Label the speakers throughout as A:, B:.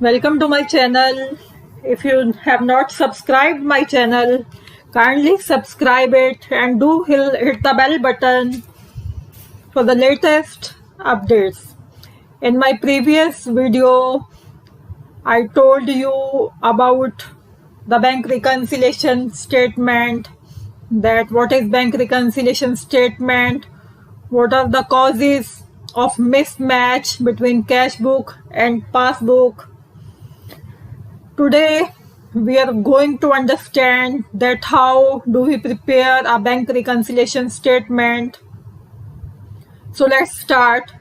A: Welcome to my channel. If you have not subscribed my channel, kindly subscribe it and do hit the bell button for the latest updates. In my previous video, I told you about the bank reconciliation statement, that what is bank reconciliation statement, what are the causes of mismatch between cash book and passbook. Today we are going to understand that how do we prepare a bank reconciliation statement. So let's start.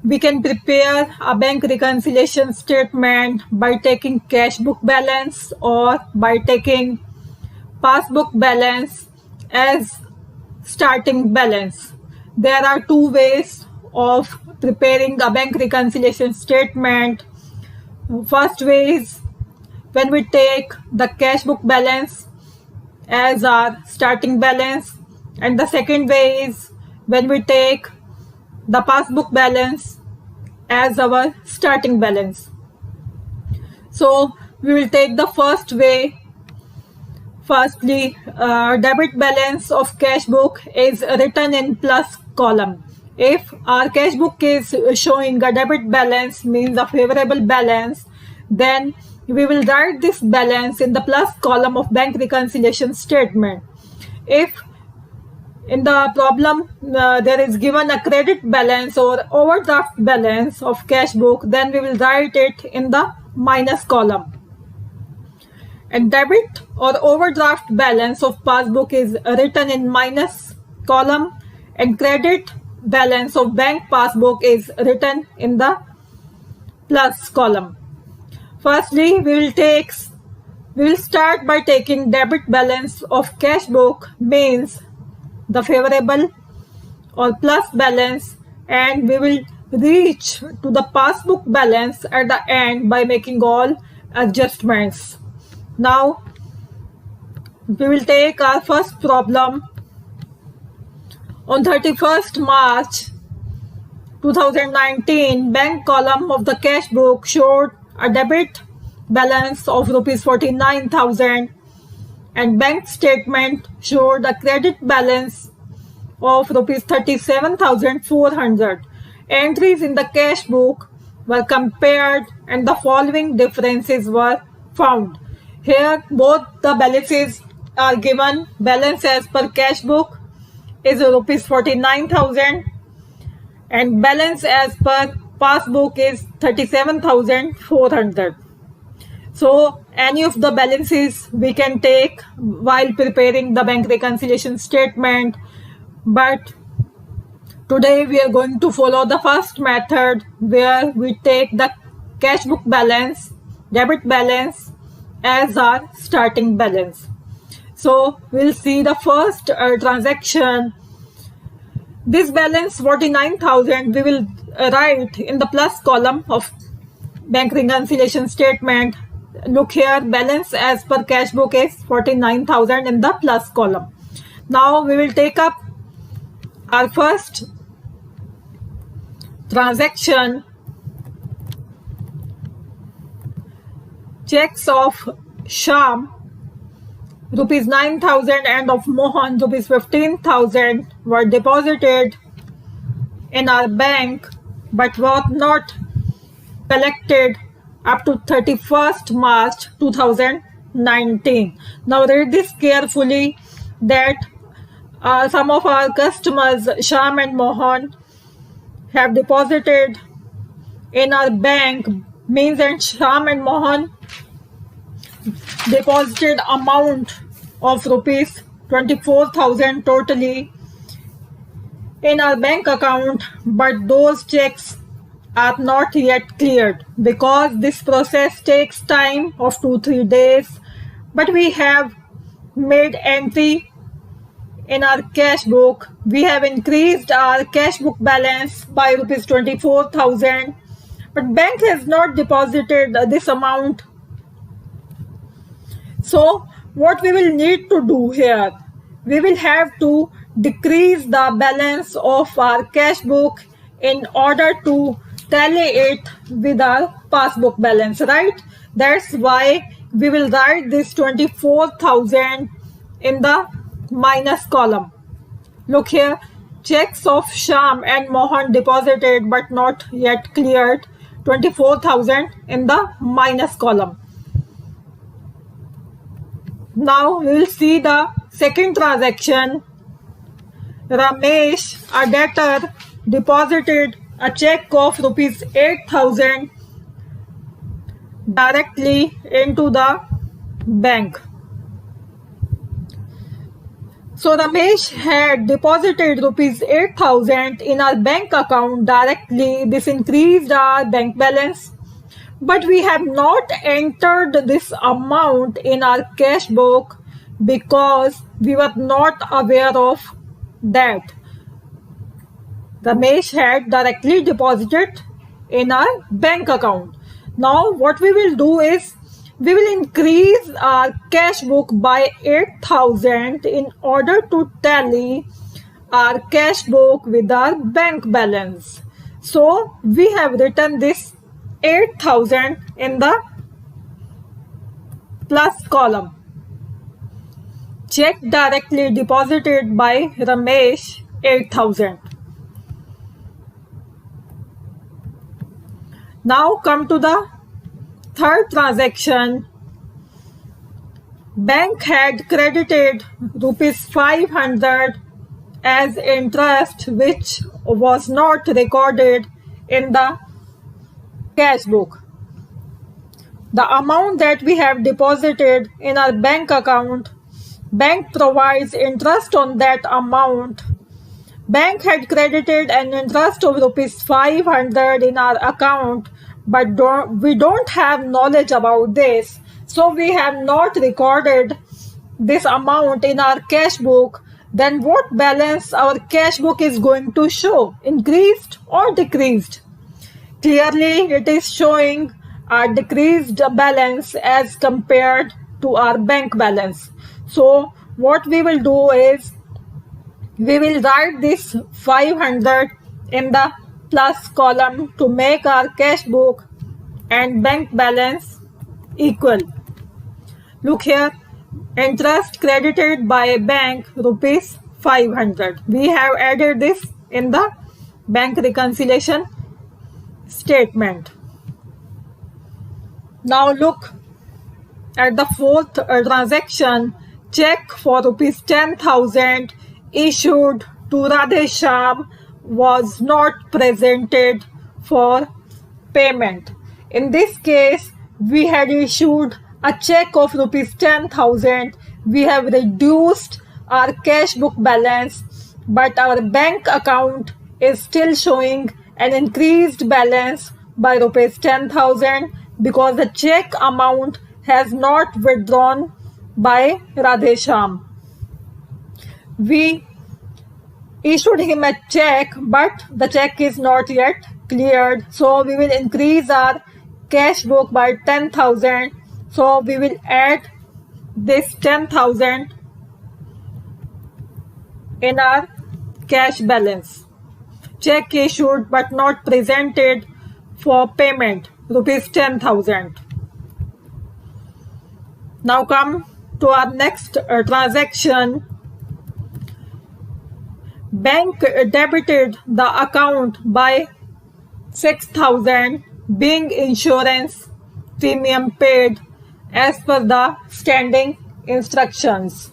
A: We can prepare a bank reconciliation statement by taking cash book balance or by taking passbook balance as starting balance. There are two ways of preparing a bank reconciliation statement. First way is when we take the cash book balance as our starting balance, and the second way is when we take the passbook balance as our starting balance. So we will take the first way. Firstly, debit balance of cash book is written in plus column. If our cash book is showing a debit balance, means a favorable balance, then we will write this balance in the plus column of bank reconciliation statement. If in the problem there is given a credit balance or overdraft balance of cash book, then we will write it in the minus column. And debit or overdraft balance of passbook is written in minus column, and credit balance of bank passbook is written in the plus column. Firstly, we will start by taking debit balance of cash book, means the favorable or plus balance, and we will reach to the passbook balance at the end by making all adjustments. Now we will take our first problem. On 31st March 2019, bank column of the cash book showed a debit balance of rupees 49,000 and bank statement showed a credit balance of rupees 37,400. Entries in the cash book were compared and the following differences were found. Here both the balances are given. Balance as per cash book is rupees 49,000 and balance as per passbook is 37,400. So any of the balances we can take while preparing the bank reconciliation statement, but today we are going to follow the first method where we take the cash book balance, debit balance as our starting balance. So we'll see the first transaction. This balance 49,000 we will write in the plus column of bank reconciliation statement. Look here, balance as per cash book is 49,000 in the plus column. Now we will take up our first transaction. Checks of Sham rupees 9,000 and of Mohan rupees 15,000 were deposited in our bank but were not collected up to 31st March 2019. Now read this carefully, that some of our customers, Sham and Mohan, have deposited in our bank, means that Sham and Mohan deposited amount of rupees 24,000 totally in our bank account, but those checks are not yet cleared because this process takes time of 2-3 days. But we have made entry in our cash book. We have increased our cash book balance by rupees 24,000, but bank has not deposited this amount. So what we will need to do here, we will have to decrease the balance of our cash book in order to tally it with our passbook balance, right? That's why we will write this 24,000 in the minus column. Look here, checks of Sham and Mohan deposited but not yet cleared, 24,000 in the minus column. Now we will see the second transaction. Ramesh, a debtor, deposited a check of rupees 8,000 directly into the bank. So Ramesh had deposited rupees 8,000 in our bank account directly. This increased our bank balance. But we have not entered this amount in our cash book because we were not aware of that. Ramesh had directly deposited in our bank account. Now what we will do is we will increase our cash book by 8,000 in order to tally our cash book with our bank balance. So we have written this 8,000 in the plus column. Check directly deposited by Ramesh, 8,000. Now come to the third transaction. Bank had credited rupees 500 as interest which was not recorded in the cash book. The amount that we have deposited in our bank account, bank provides interest on that amount. Bank had credited an interest of rupees 500 in our account, but we don't have knowledge about this, so we have not recorded this amount in our cash book. Then what balance our cash book is going to show, increased or decreased? Clearly, it is showing a decreased balance as compared to our bank balance. So, what we will do is, we will write this 500 in the plus column to make our cash book and bank balance equal. Look here, interest credited by bank rupees 500. We have added this in the bank reconciliation statement. Now look at the fourth transaction. Check for rupees 10,000 issued to Radhesham was not presented for payment. In this case, we had issued a check of rupees 10,000. We have reduced our cash book balance, but our bank account is still showing an increased balance by rupees 10,000 because the check amount has not withdrawn by Radhesham. We issued him a check, but the check is not yet cleared. So we will increase our cash book by 10,000. So we will add this 10,000 in our cash balance. Check issued but not presented for payment, rupees 10,000. Now come to our next transaction. Bank debited the account by 6,000 being insurance premium paid as per the standing instructions.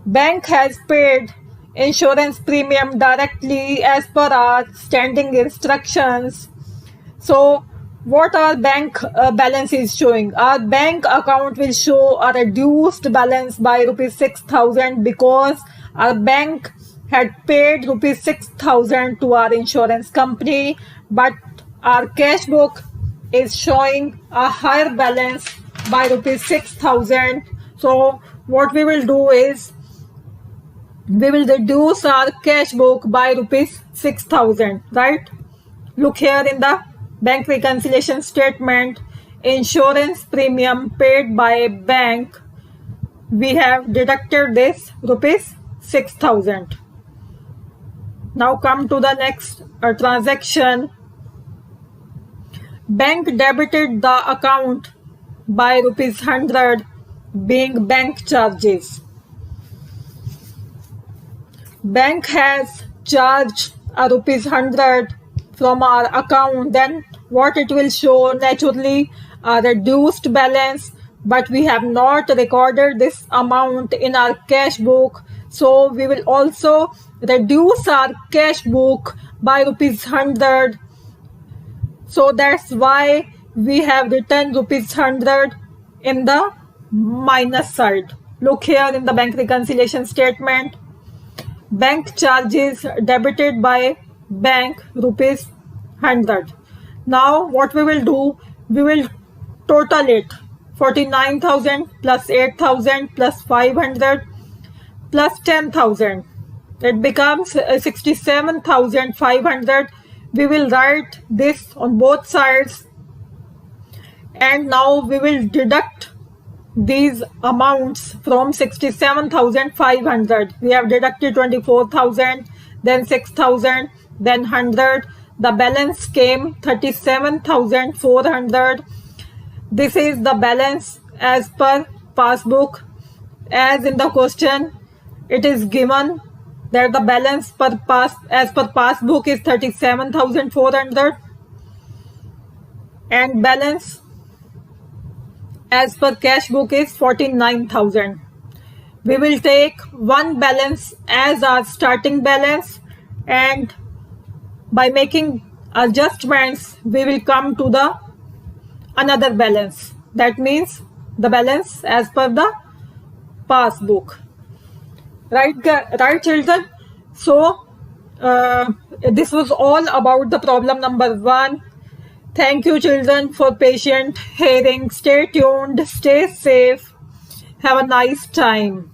A: Bank has paid insurance premium directly as per our standing instructions. So what our bank balance is showing? Our bank account will show a reduced balance by rupees 6,000 because our bank had paid rupees 6,000 to our insurance company, but our cash book is showing a higher balance by rupees 6,000. So what we will do is we will reduce our cash book by rupees 6,000, right? Look here in the bank reconciliation statement, insurance premium paid by bank, we have deducted this rupees 6,000. Now come to the next transaction. Bank debited the account by ₹100 being bank charges. Bank has charged a ₹100 from our account, then what it will show naturally a reduced balance, but we have not recorded this amount in our cash book, so we will also reduce our cash book by ₹100. So that's why we have written ₹100 in the minus side. Look here in the bank reconciliation statement. Bank charges debited by bank ₹100. Now what we will do, we will total it. 49,000 plus 8,000 plus 500 plus 10,000. It becomes 67,500. We will write this on both sides, and now we will deduct these amounts from 67,500. We have deducted 24,000, then 6,000, then 100. The balance came 37,400. This is the balance as per passbook. As in the question, it is given that the balance as per passbook is 37,400 and balance as per cash book is 49,000. We will take one balance as our starting balance, and by making adjustments we will come to the another balance. That means the balance as per the passbook. Right children? So this was all about the problem number 1. Thank you children for patient hearing. Stay tuned, stay safe, have a nice time.